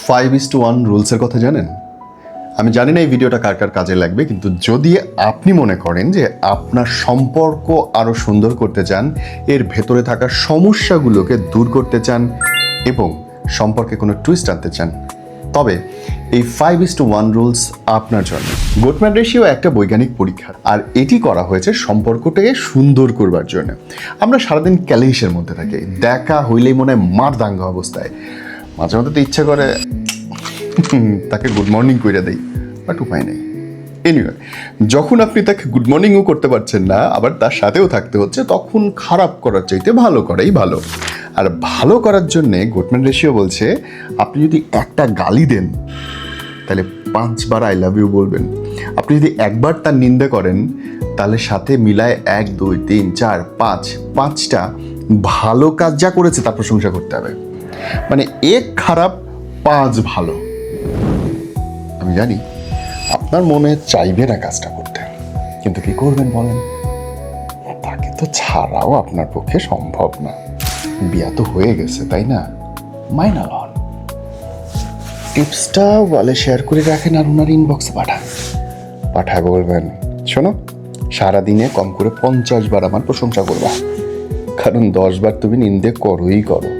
5:1 রুলসের কথা জানেন? আমি জানি না এই ভিডিওটা কার কার কাজে লাগবে, কিন্তু যদি আপনি মনে করেন যে আপনার সম্পর্ক আরও সুন্দর করতে চান, এর ভেতরে থাকা সমস্যাগুলোকে দূর করতে চান এবং সম্পর্কে কোনো টুইস্ট আনতে চান, তবে এই 5:1 রুলস আপনার জন্য। গোটম্যান রেশিও একটা বৈজ্ঞানিক পরীক্ষা, আর এটি করা হয়েছে সম্পর্কটাকে সুন্দর করবার জন্য। আমরা সারাদিন ক্যালেশের মধ্যে থাকি, দেখা হইলেই মনে হয় মারদাঙ্গা অবস্থায়। মাঝে মধ্যে তো ইচ্ছে করে তাকে গুড মর্নিং করে দেই, বাট উপায় নেই। এনিওয়ে, যখন আপনি তাকে গুড মর্নিংও করতে পারছেন না, আবার তার সাথেও থাকতে হচ্ছে, তখন খারাপ করার চাইতে ভালো করাই ভালো। আর ভালো করার জন্যে গোটম্যান রেশিও বলছে, আপনি যদি একটা গালি দেন তাহলে 5 বার আই লাভ ইউ বলবেন। আপনি যদি একবার তার নিন্দা করেন তাহলে সাথে মিলায় 1 2 3 4 5 5টা ভালো কাজ যা করেছে তার প্রশংসা করতে হবে। মানে 1 খারাপ 5 ভালো। আমি জানি আপনার মনে চাইবে না কাজটা করতে, কিন্তু কি করবেন বলেন? তাকে তো ছাড়াও আপনার পক্ষে সম্ভব না। বিয়া তো হয়ে গেছে, তাই না? মাইনা লন। টিপসটা ওয়ালে শেয়ার করে রাখেন আর ওনার ইনবক্সে পাঠায় বলবেন, শোনো, সারাদিনে কম করে 50 বার আমার প্রশংসা করবা, কারণ 10 বার তুমি নিন্দে করোই করো।